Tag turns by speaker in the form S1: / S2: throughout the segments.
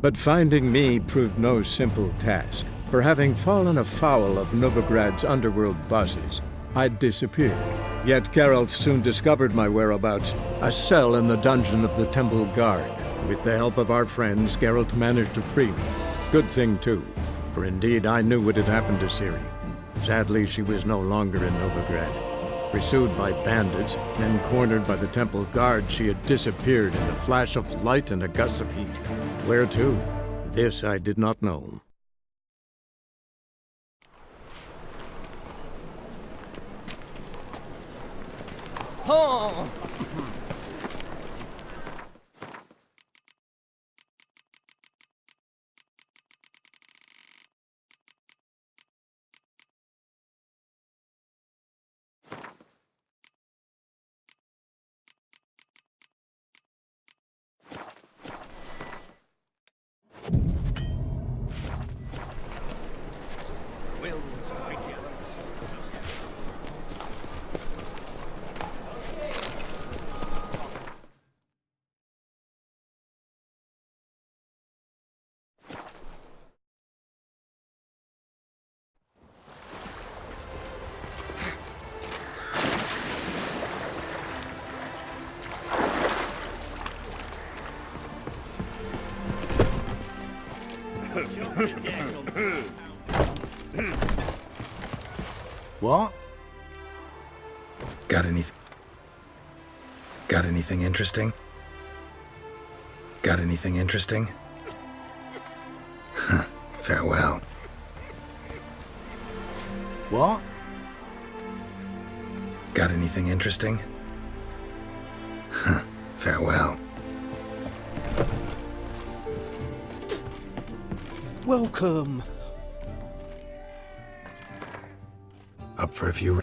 S1: But finding me proved no simple task, for having fallen afoul of Novigrad's underworld bosses, I'd disappeared. Yet Geralt soon discovered my whereabouts, a cell in the dungeon of the Temple Guard. With the help of our friends, Geralt managed to free me. Good thing too, for indeed I knew what had happened to Ciri. Sadly, she was no longer in Novigrad. Pursued by bandits, then cornered by the Temple Guard, she had disappeared in a flash of light and a gust of heat. Where to? This I did not know.
S2: Oh!
S3: What? Got anything interesting? Got anything interesting? Huh, farewell. What? Got anything interesting? Huh, farewell.
S4: Welcome.
S3: Up for a few...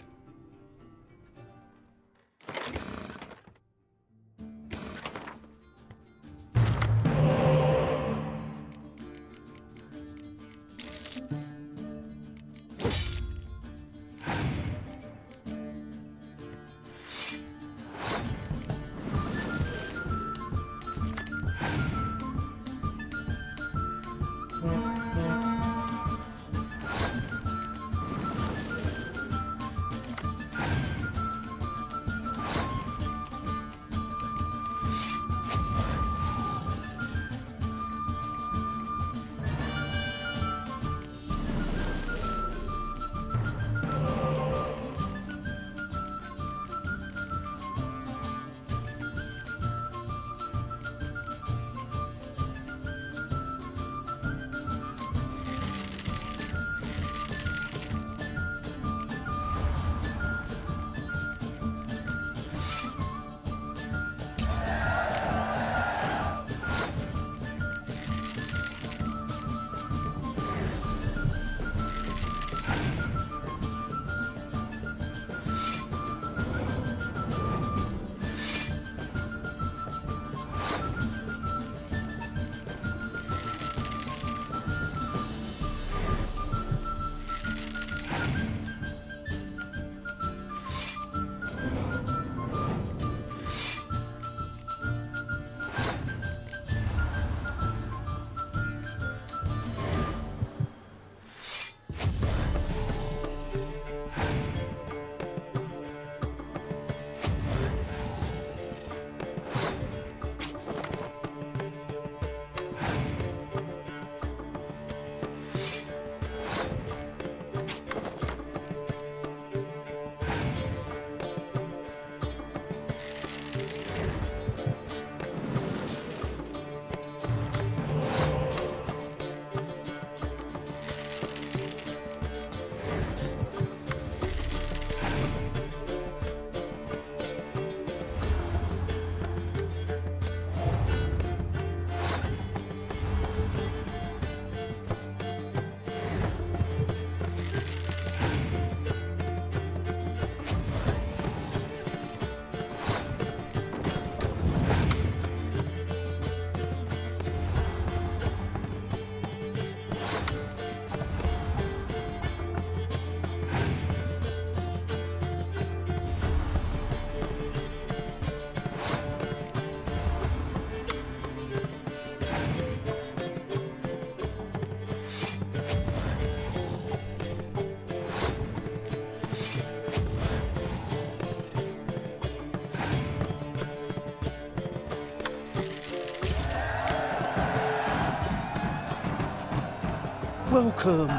S4: Welcome.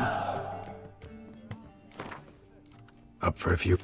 S3: Up for a few...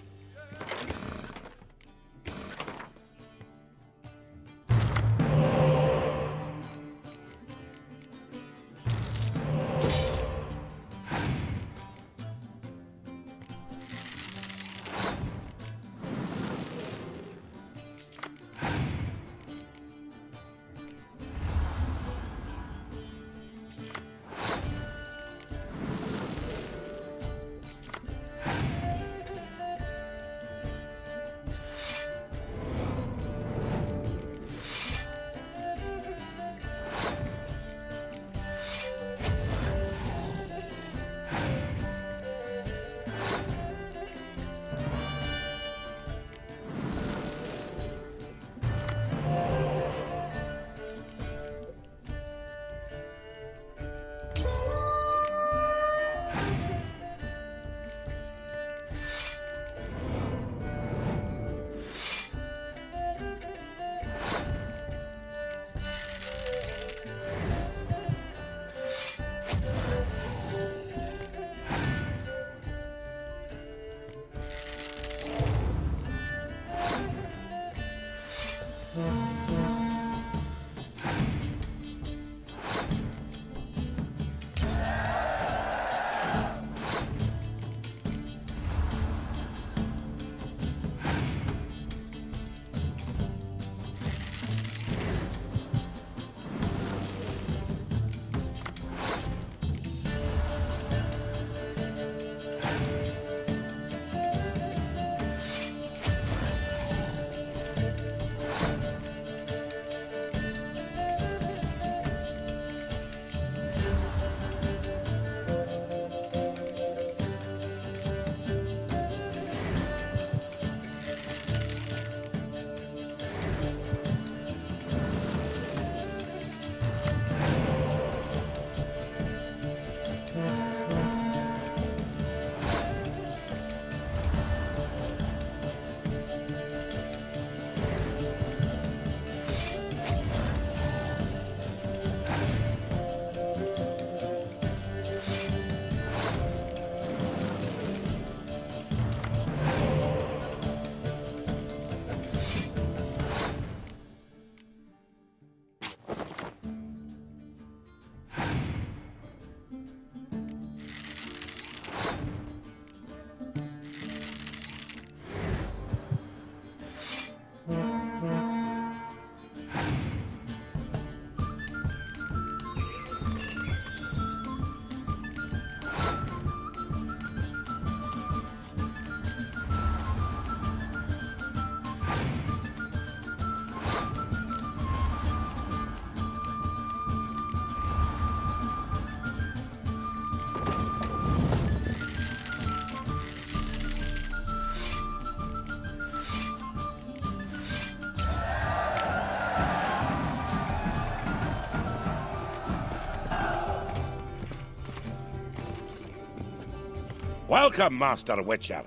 S5: Welcome, Master Witcher.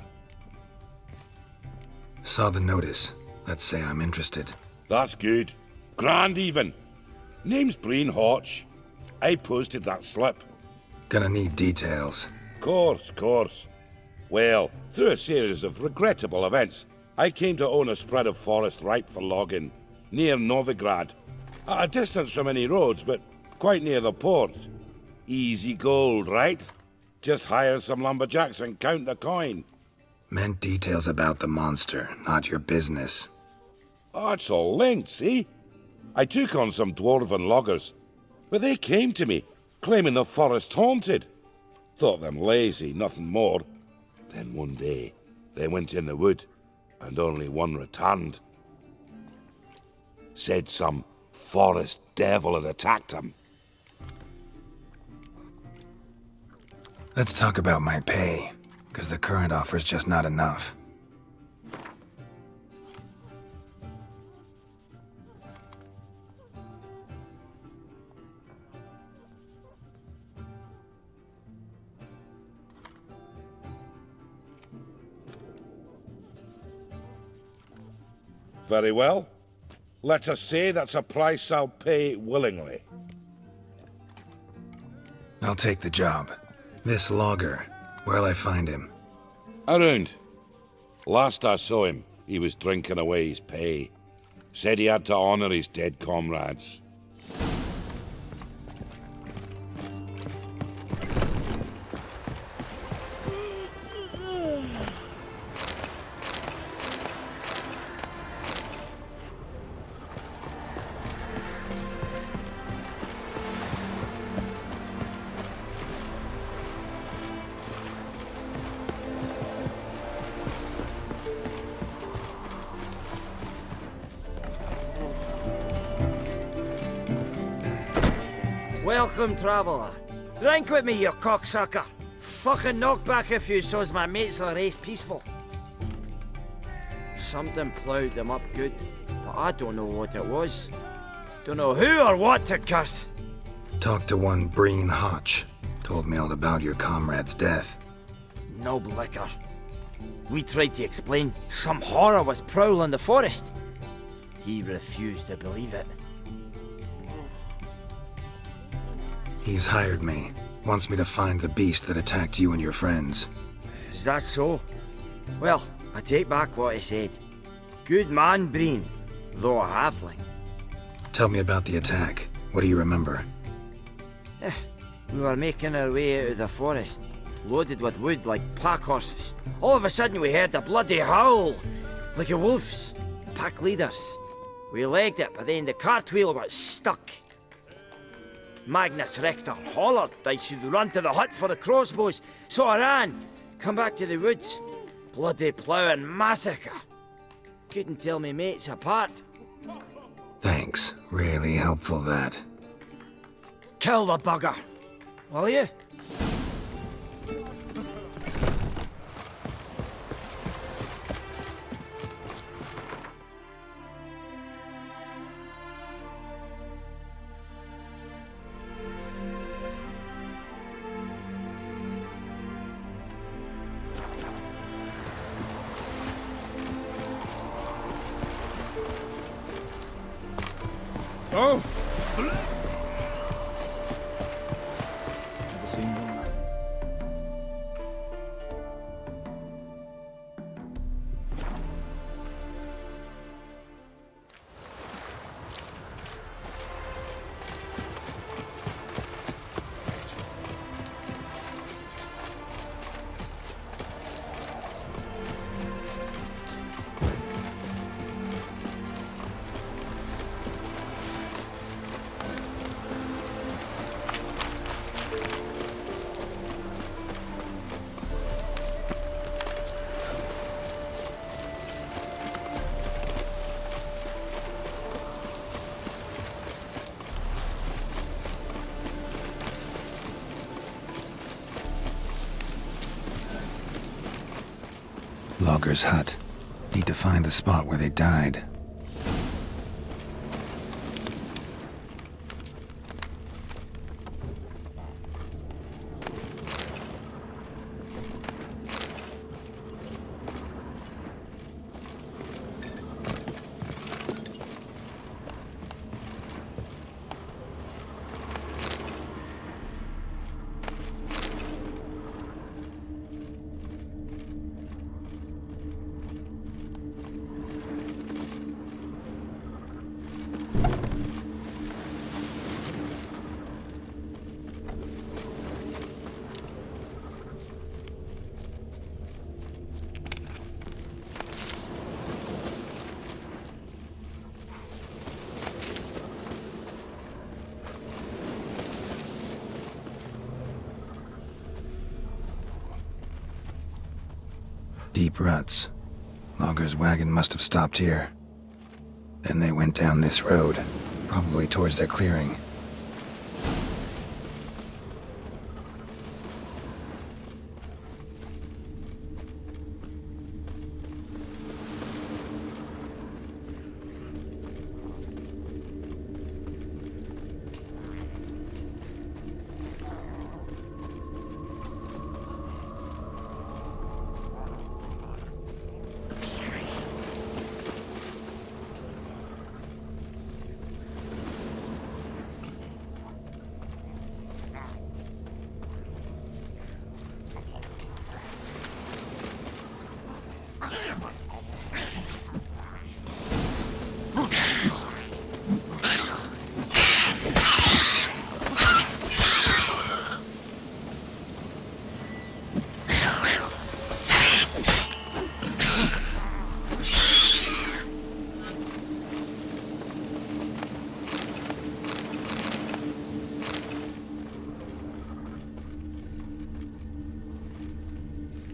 S3: Saw the notice. Let's say I'm interested.
S5: That's good. Grand even. Name's Breen Hotch. I posted that slip.
S3: Gonna need details.
S5: Course. Well, through a series of regrettable events, I came to own a spread of forest ripe for logging, near Novigrad. At a distance from any roads, but quite near the port. Easy gold, right? Just hire some lumberjacks and count the coin.
S3: Meant details about the monster, not your business.
S5: Oh, it's all linked, see? I took on some dwarven loggers, but they came to me, claiming the forest haunted. Thought them lazy, nothing more. Then one day, they went in the wood, and only one returned. Said some forest devil had attacked him.
S3: Let's talk about my pay, because the current offer's just not enough.
S5: Very well. Let us say that's a price I'll pay willingly.
S3: I'll take the job. This logger, where'll I find him?
S5: Around. Last I saw him, he was drinking away his pay. Said he had to honor his dead comrades.
S2: Welcome, traveller. Drink with me, you cocksucker. Fucking knock back a few so's my mates will race peaceful. Something ploughed them up good, but I don't know what it was. Don't know who or what to curse.
S3: Talked to one Breen Hotch. Told me all about your comrade's death.
S2: Knob liquor. We tried to explain some horror was prowling the forest. He refused to believe it.
S3: He's hired me. Wants me to find the beast that attacked you and your friends.
S2: Is that so? Well, I take back what I said. Good man, Breen, though a halfling.
S3: Tell me about the attack. What do you remember?
S2: We were making our way out of the forest, loaded with wood like pack horses. All of a sudden we heard a bloody howl, like a wolf's. Pack leaders. We legged it, but then the cartwheel got stuck. Magnus Rector hollered I should run to the hut for the crossbows, so I ran. Come back to the woods. Bloody ploughing massacre. Couldn't tell me mates apart.
S3: Thanks. Really helpful, that.
S2: Kill the bugger, will you?
S6: Oh! Never seen one.
S3: Logger's hut. Need to find the spot where they died. Deep ruts. Logger's wagon must have stopped here. Then they went down this road, probably towards their clearing.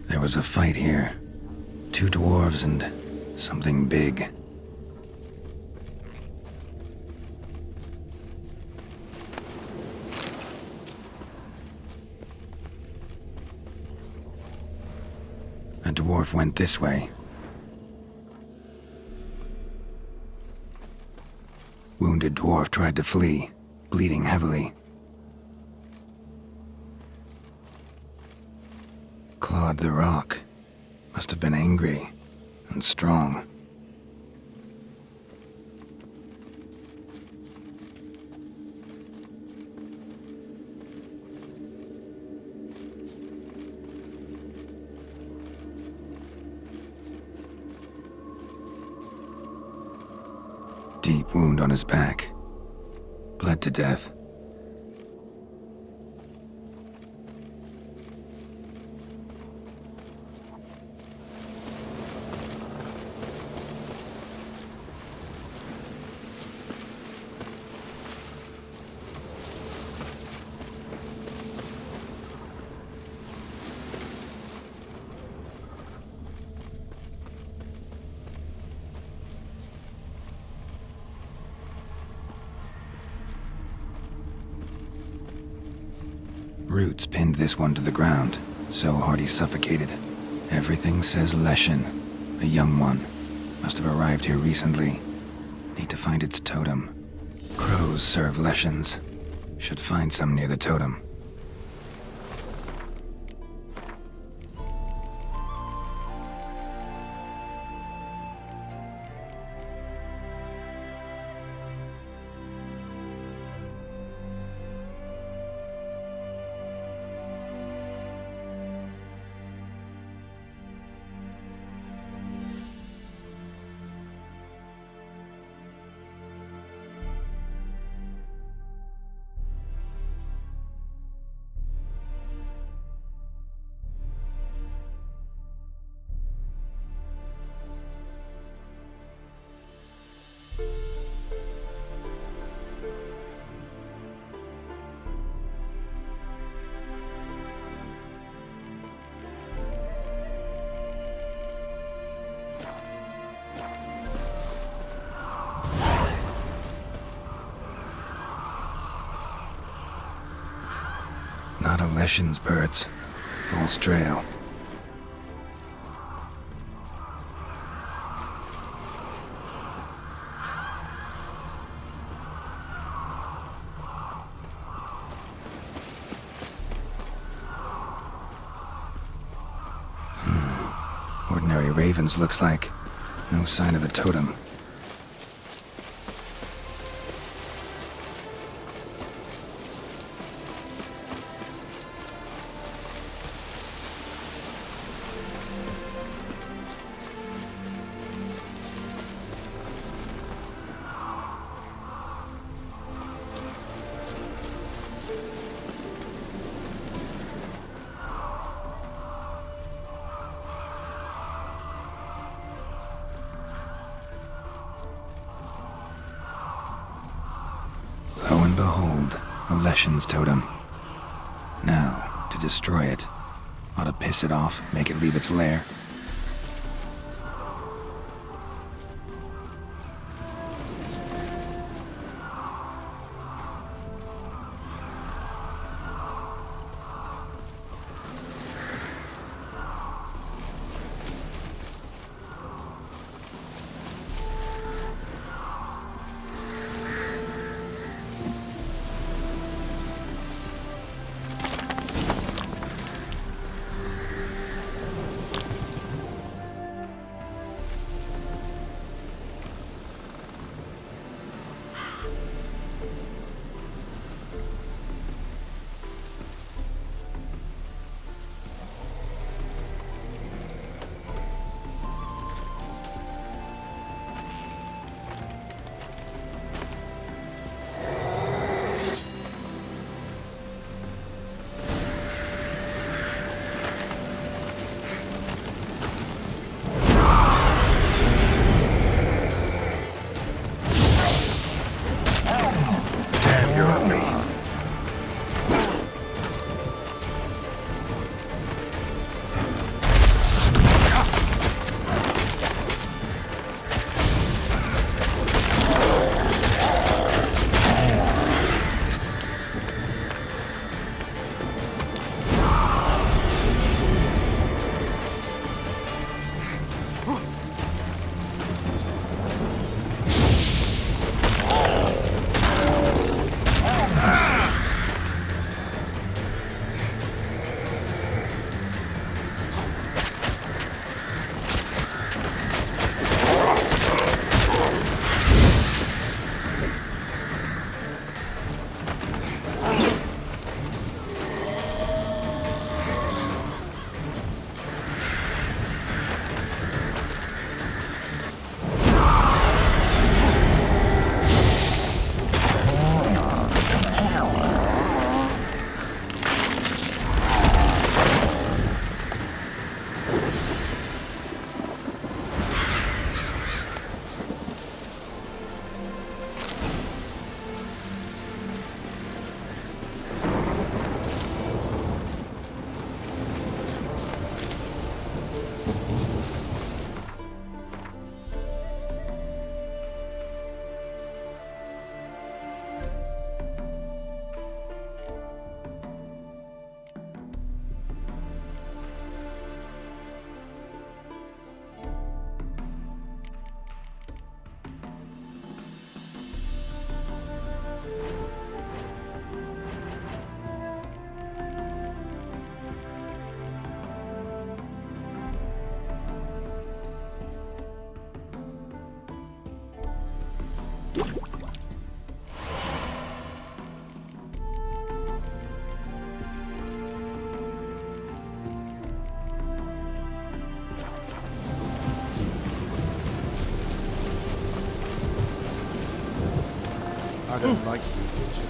S3: There was a fight here. 2 dwarves and something big. A dwarf went this way. Wounded dwarf tried to flee, bleeding heavily. Clawed the rock. Must have been angry and strong. Deep wound on his back. Bled to death. Roots pinned this one to the ground, so hard he suffocated. Everything says Leshen, a young one. Must have arrived here recently. Need to find its totem. Crows serve Leshens. Should find some near the totem. Not a Leshen's birds. False trail. Ordinary ravens, looks like. No sign of a totem. Lo and behold, a Leshen's totem. Now, to destroy it. Ought to piss it off, make it leave its lair.
S6: I don't like you, Witcher.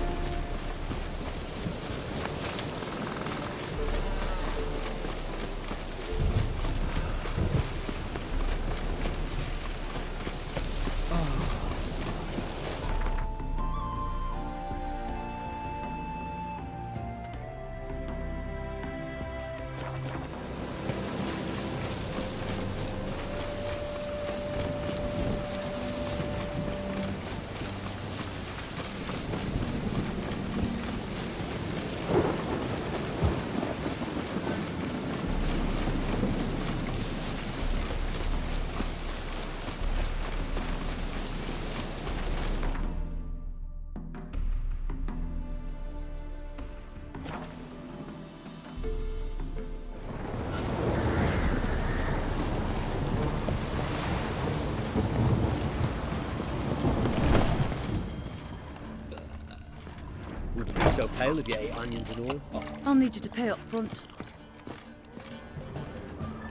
S7: Wouldn't be so pale if you ate onions and all.
S8: I'll need you to pay up front.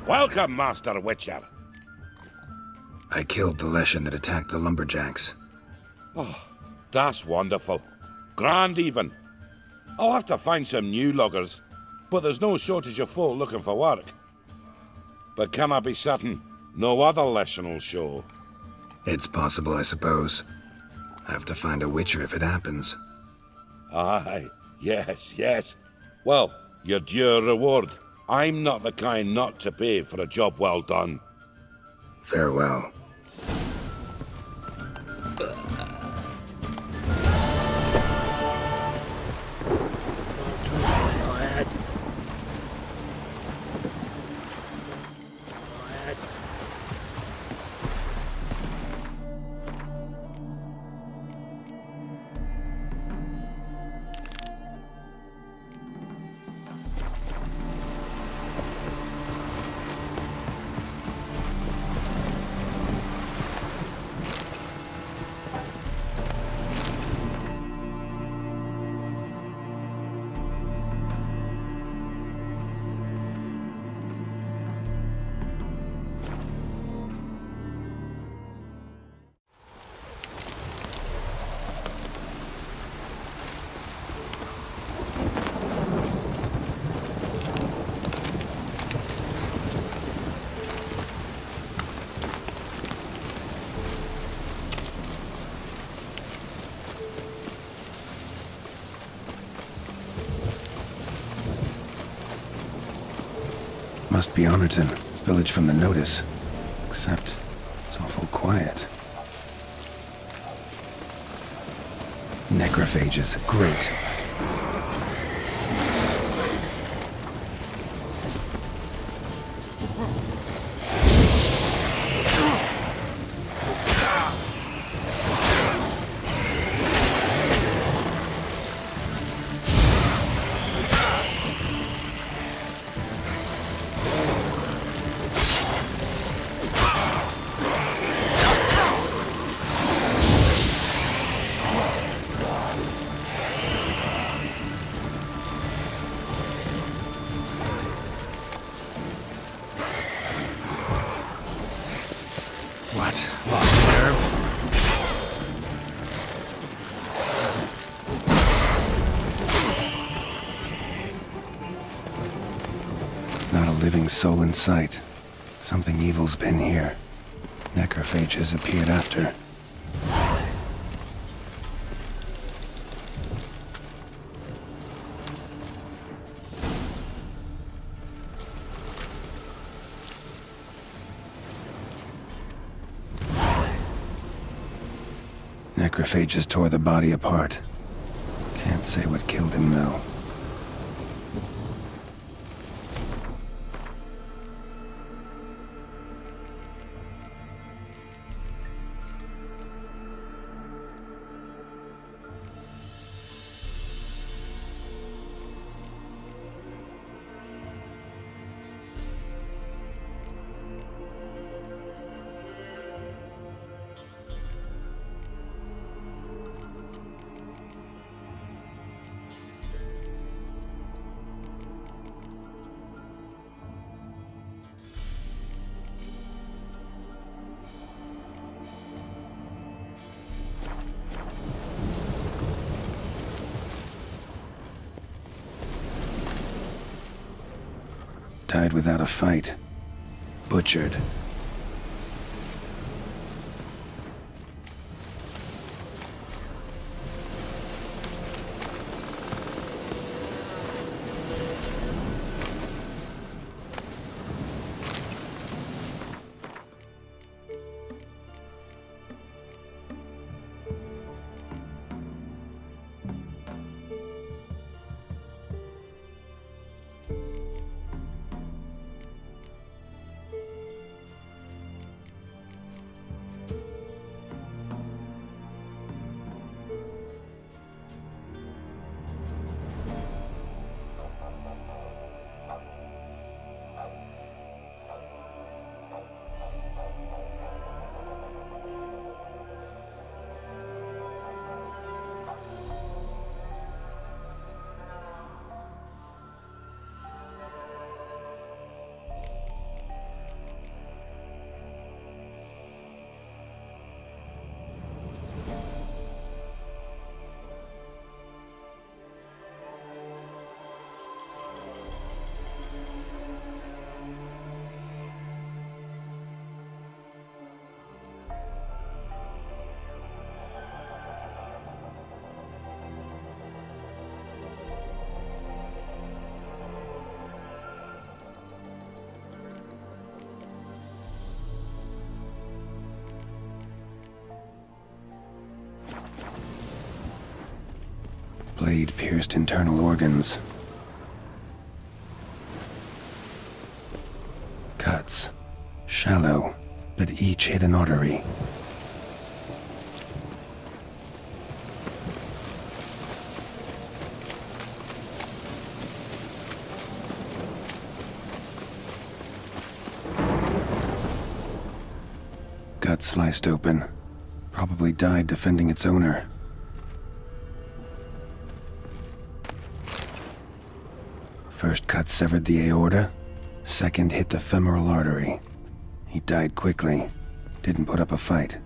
S5: Welcome, Master Witcher.
S3: I killed the Leshen that attacked the lumberjacks.
S5: That's wonderful. Grand even. I'll have to find some new loggers, but there's no shortage of folk looking for work. But can I be certain no other Leshen will show?
S3: It's possible, I suppose. I have to find a Witcher if it happens.
S5: Aye, yes. Well, your due reward. I'm not the kind not to pay for a job well done.
S3: Farewell. Must be Honorton, village from the notice. Except, it's awful quiet. Necrophages, great. What? Lost nerve? Not a living soul in sight. Something evil's been here. Necrophages appeared after. Necrophages tore the body apart. Can't say what killed him, though. died without a fight. Butchered. Blade pierced internal organs. Cuts. Shallow, but each hit an artery. Gut sliced open. Probably died defending its owner. First cut severed the aorta, second hit the femoral artery. He died quickly, didn't put up a fight.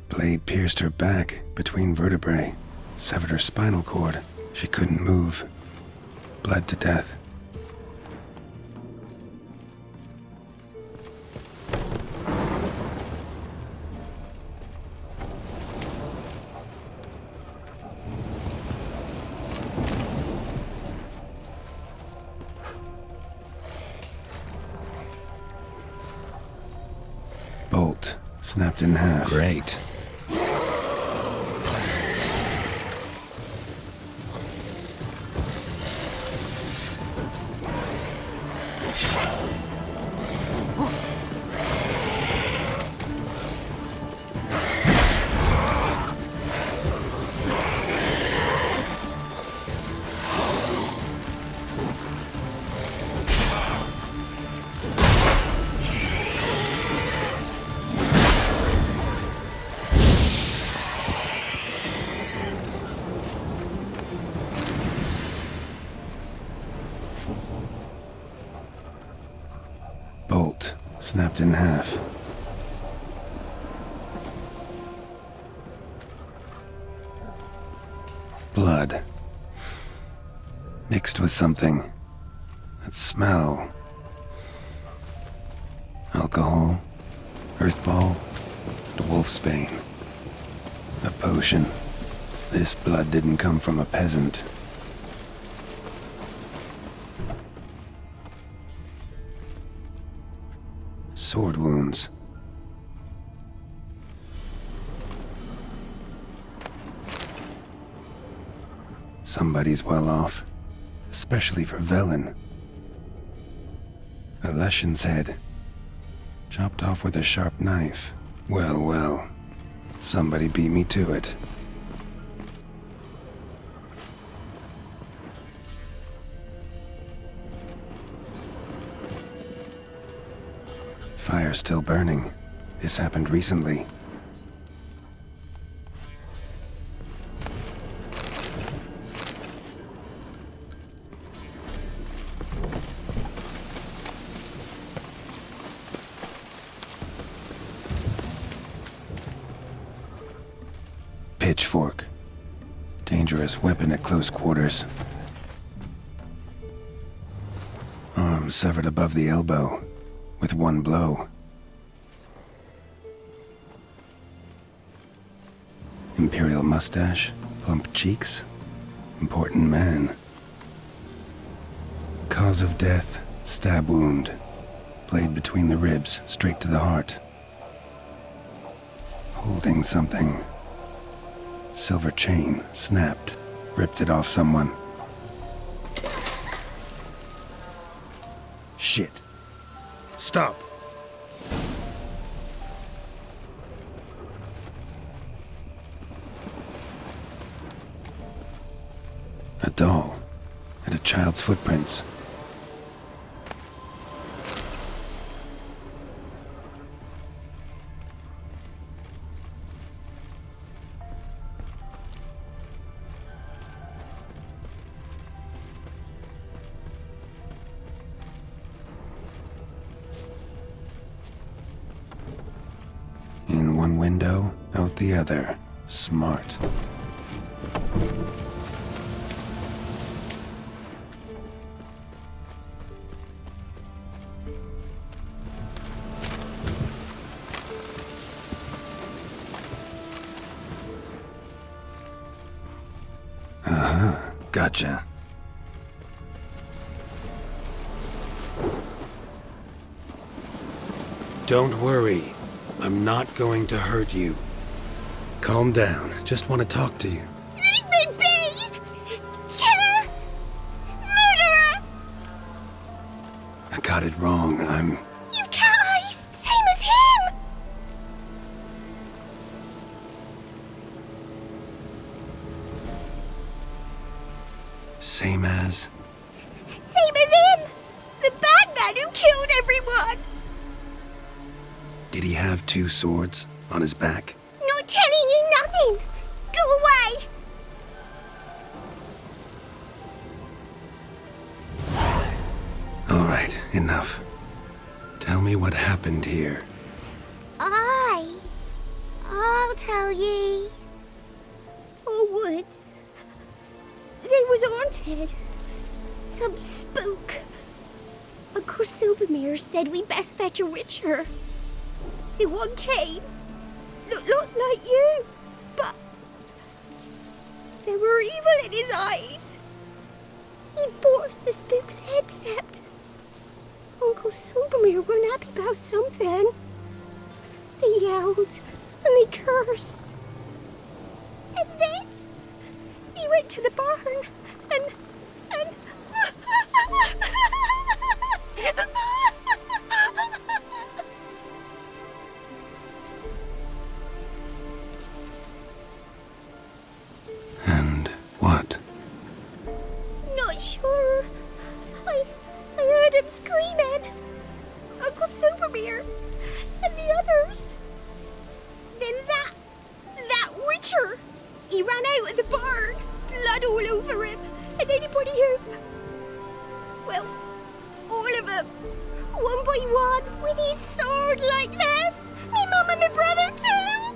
S3: Blade pierced her back between vertebrae, severed her spinal cord. She couldn't move. Bled to death. Bolt snapped in half.
S9: Great.
S3: Bolt snapped in half. Blood. Mixed with something. That smell. Alcohol. Earthball. And wolfsbane. A potion. This blood didn't come from a peasant. Sword wounds. Somebody's well off, especially for Velen. A Leshen's head, chopped off with a sharp knife. Well, well, somebody beat me to it. Fire still burning. This happened recently. pitchfork. Dangerous weapon at close quarters. Arm severed above the elbow, with one blow. Imperial mustache, plump cheeks. Important man. Cause of death, stab wound. Blade between the ribs, straight to the heart. Holding something. Silver chain, snapped. Ripped it off someone. Shit. Stop! A doll. And a child's footprints. In one window, out the other. Smart. Gotcha. Don't worry. I'm not going to hurt you. Calm down. Just want to talk to you.
S9: Leave me be! Killer! Murderer!
S3: I got it wrong.
S9: You've cat eyes! Same as him!
S3: Same as...
S9: Same as him! The bad man who killed everyone!
S3: Did he have two swords on his back?
S9: Not telling you nothing! Go away!
S3: All right, enough. Tell me what happened here.
S9: I'll tell ye. Old woods. They was haunted. Some spook. Uncle Silvermere said we best fetch a witcher. So one came. Looked lots like you, but there were evil in his eyes. He bought the spook's head, except Uncle Silvermere weren't happy about something. They yelled and they cursed. And then he went to the barn and
S3: And what?
S9: Not sure. I heard him screaming. Uncle Silvermere and the others. Then that witcher, he ran out of the barn, blood all over him, and anybody who, well, all of them, one by one, with his sword like this. Me mum and my brother too.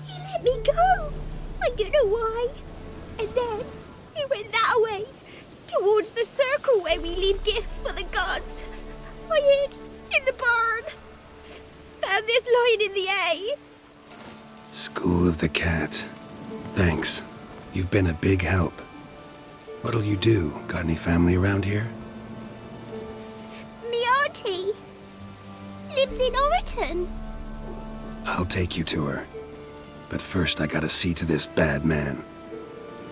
S9: He let me go. I don't know why. And then he went that way, towards the circle where we leave gifts for the gods. I hid in the barn. Found this lying in the hay.
S3: School of the Cat. Thanks. You've been a big help. What'll you do? Got any family around here?
S9: Me auntie lives in Orton.
S3: I'll take you to her. But first I gotta see to this bad man.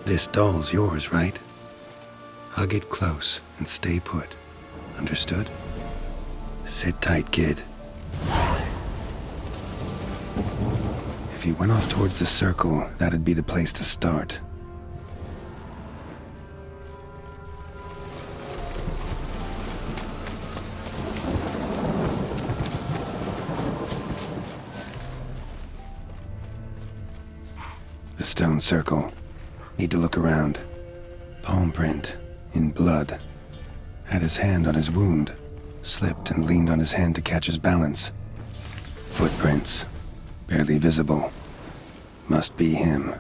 S3: This doll's yours, right? Hug it close and stay put. Understood? Sit tight, kid. If you went off towards the circle, that'd be the place to start. The stone circle. Need to look around. Palm print. In blood. Had his hand on his wound. Slipped and leaned on his hand to catch his balance. Footprints. Barely visible. Must be him.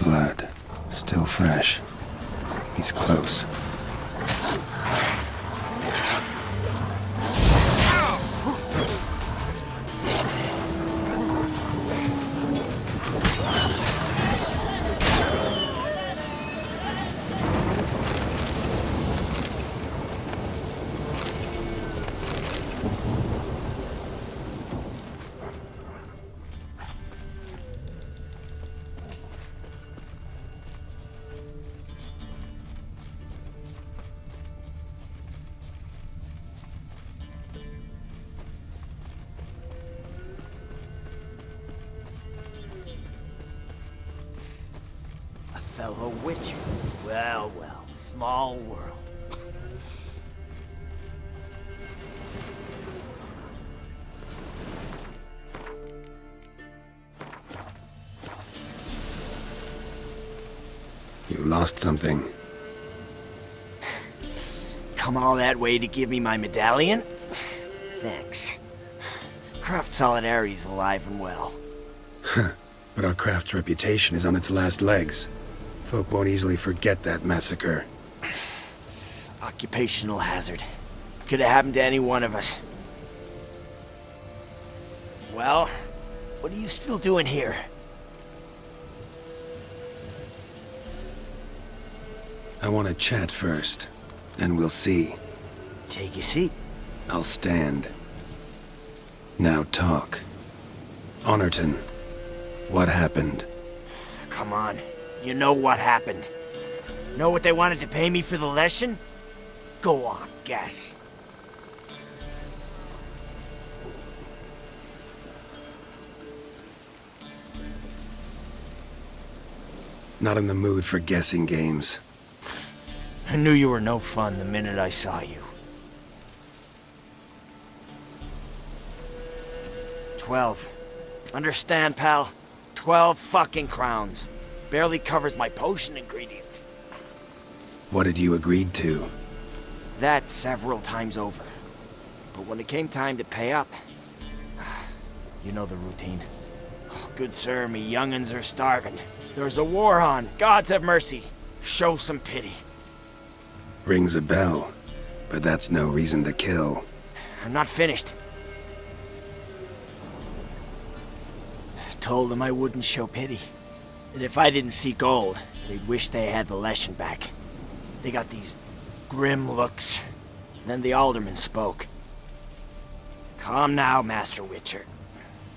S3: Blood. Still fresh. He's close.
S2: Fellow Witcher. Well, well, small world.
S3: You lost something.
S2: Come all that way to give me my medallion? Thanks. Craft Solidarity's alive and well.
S3: But our craft's reputation is on its last legs. Folk won't easily forget that massacre.
S2: Occupational hazard. Could have happened to any one of us. Well, what are you still doing here?
S3: I want to chat first, and we'll see.
S2: Take your seat.
S3: I'll stand. Now talk. Honorton, what happened?
S2: Come on. You know what happened. Know what they wanted to pay me for the lesson? Go on, guess.
S3: Not in the mood for guessing games.
S2: I knew you were no fun the minute I saw you. 12. Understand, pal? 12 fucking crowns. Barely covers my potion ingredients.
S3: What had you agreed to?
S2: That several times over. But when it came time to pay up, you know the routine. Oh, good sir, me young'uns are starving. There's a war on. Gods have mercy. Show some pity.
S3: Rings a bell, but that's no reason to kill.
S2: I'm not finished. Told them I wouldn't show pity. And if I didn't see gold, they'd wish they had the lesson back. They got these grim looks. Then the alderman spoke. Calm now, Master Witcher.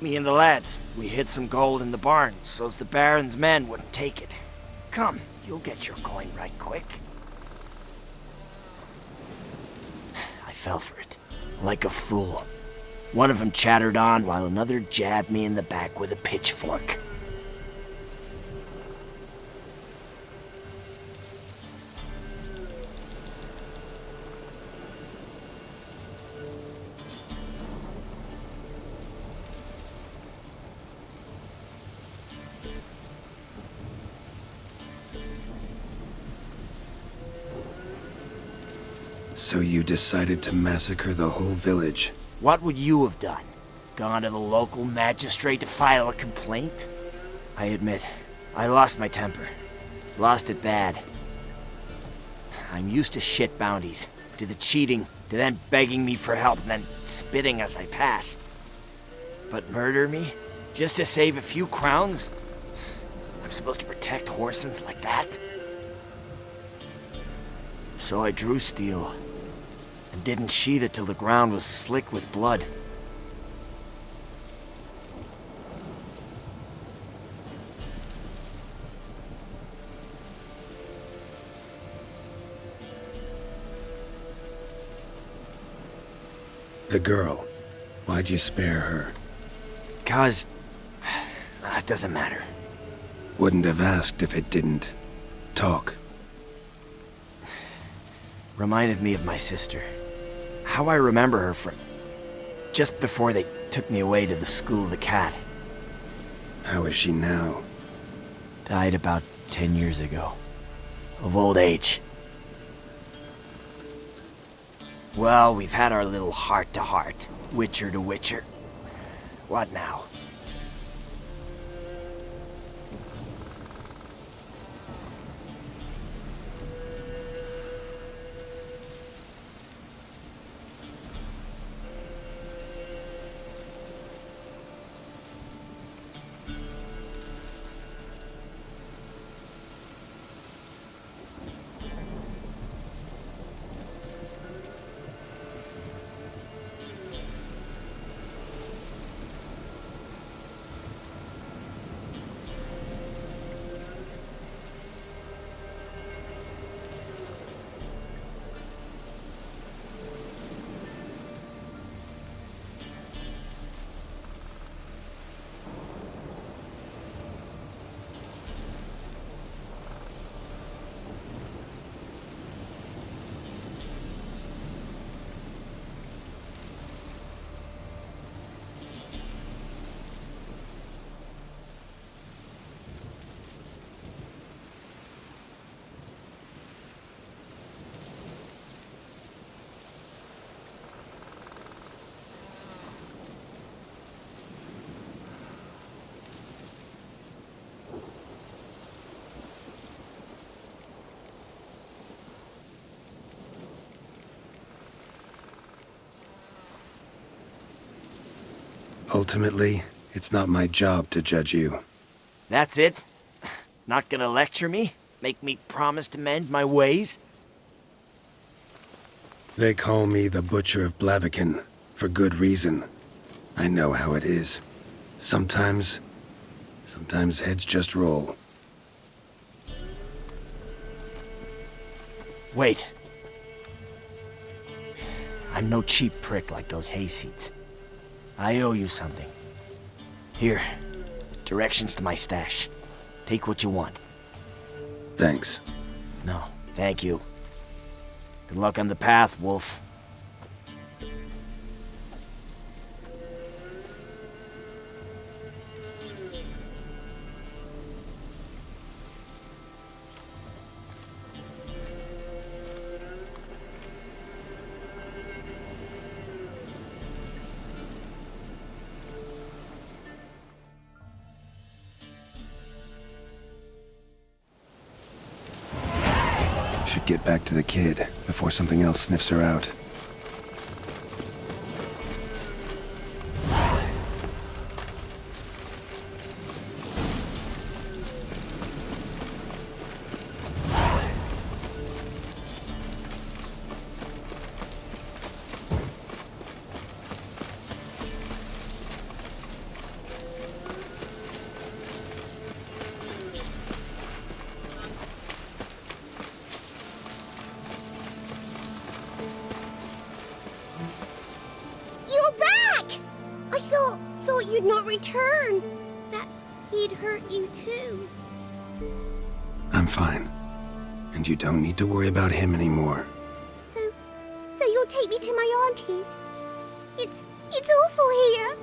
S2: Me and the lads, we hid some gold in the barn, so's the Baron's men wouldn't take it. Come, you'll get your coin right quick. I fell for it, like a fool. One of them chattered on while another jabbed me in the back with a pitchfork.
S3: So you decided to massacre the whole village?
S2: What would you have done? Gone to the local magistrate to file a complaint? I admit, I lost my temper. Lost it bad. I'm used to shit bounties, to the cheating, to them begging me for help and then spitting as I pass. But murder me? Just to save a few crowns? I'm supposed to protect Horsens like that? So I drew steel, and didn't sheathe it till the ground was slick with blood.
S3: The girl, why'd you spare her?
S2: 'Cause... it doesn't matter.
S3: Wouldn't have asked if it didn't. Talk.
S2: Reminded me of my sister. How I remember her from just before they took me away to the School of the Cat.
S3: How is she now?
S2: Died about 10 years ago. Of old age. Well, we've had our little heart-to-heart. Witcher to Witcher. What now?
S3: Ultimately, it's not my job to judge you.
S2: That's it? Not gonna lecture me? Make me promise to mend my ways?
S3: They call me the Butcher of Blaviken, for good reason. I know how it is. Sometimes heads just roll.
S2: Wait. I'm no cheap prick like those hayseeds. I owe you something. Here, directions to my stash. Take what you want.
S3: Thanks.
S2: No, thank you. Good luck on the path, Wolf.
S3: Should get back to the kid before something else sniffs her out.
S9: Thought you'd not return. That he'd hurt you too.
S3: I'm fine. And you don't need to worry about him anymore.
S9: So you'll take me to my auntie's? It's awful here.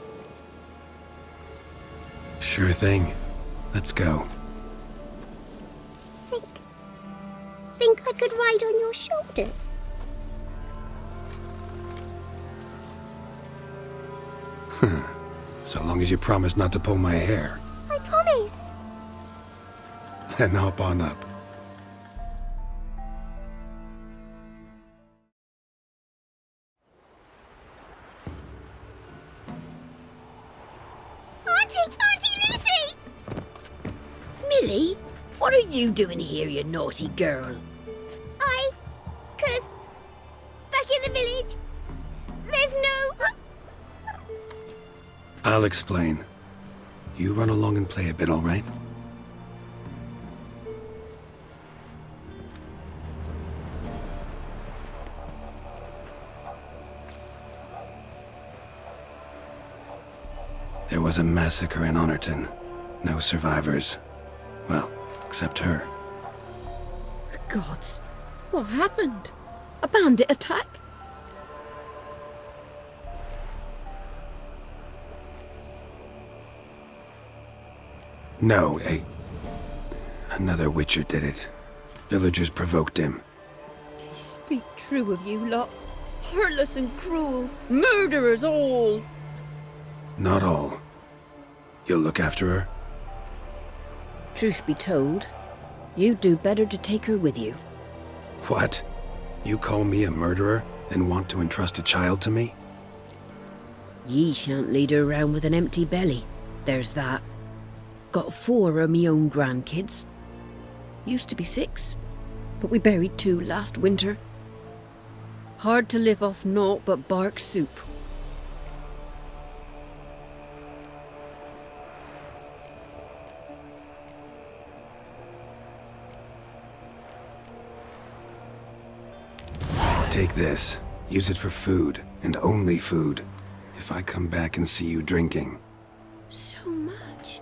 S3: Sure thing. Let's go.
S9: Think I could ride on your shoulders?
S3: So long as you promise not to pull my hair.
S9: I promise.
S3: Then hop on up.
S9: Auntie Lucy!
S8: Millie, what are you doing here, you naughty girl?
S9: 'Cause back in the village, there's no...
S3: I'll explain. You run along and play a bit, all right? There was a massacre in Honorton. No survivors. Well, except her.
S8: Gods, what happened? A bandit attack?
S3: No, another Witcher did it. Villagers provoked him.
S8: They speak true of you lot. Heartless and cruel. Murderers all.
S3: Not all. You'll look after her?
S8: Truth be told, you'd do better to take her with you.
S3: What? You call me a murderer and want to entrust a child to me?
S8: Ye shan't lead her round with an empty belly. There's that. Got 4 of me own grandkids. Used to be 6, but we buried 2 last winter. Hard to live off naught but bark soup.
S3: Take this. Use it for food, and only food. If I come back and see you drinking.
S8: So much.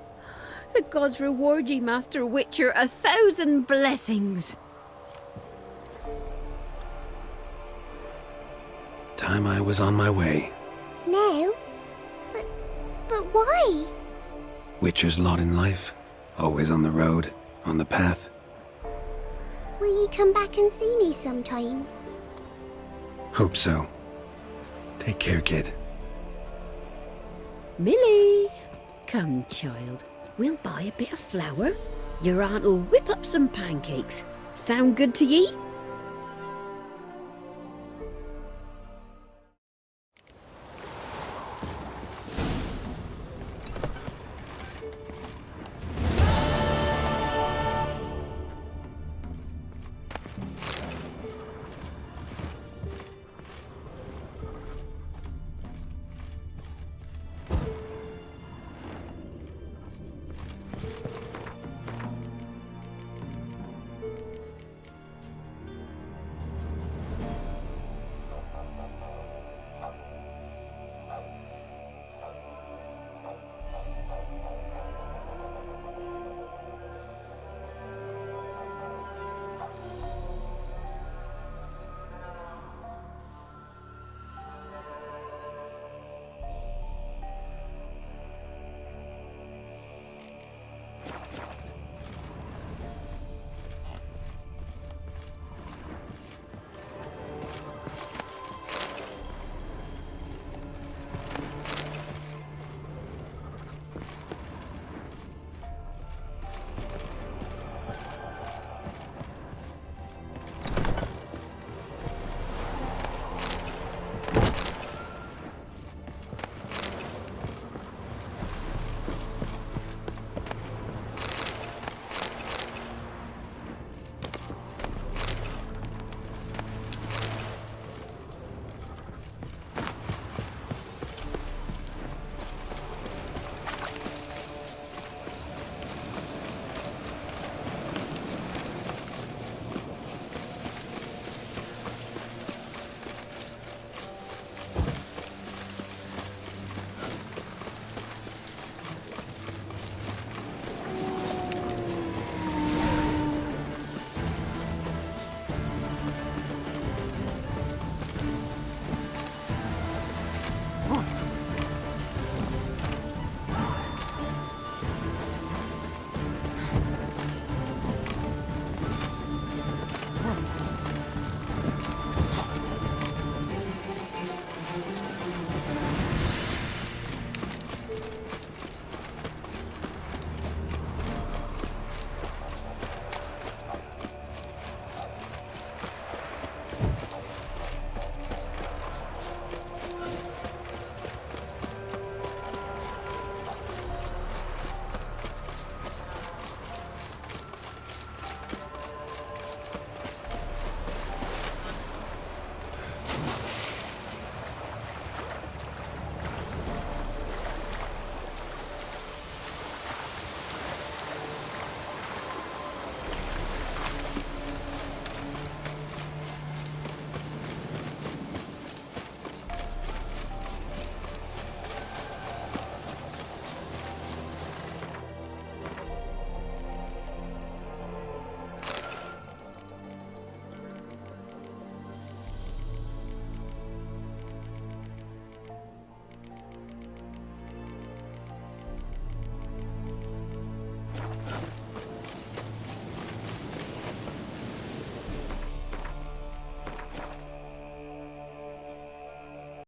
S8: The gods reward ye, Master Witcher, 1,000 blessings.
S3: Time I was on my way.
S9: No. But why?
S3: Witcher's lot in life. Always on the road, on the path.
S9: Will you come back and see me sometime?
S3: Hope so. Take care, kid.
S8: Millie! Come, child. We'll buy a bit of flour. Your aunt'll whip up some pancakes. Sound good to ye?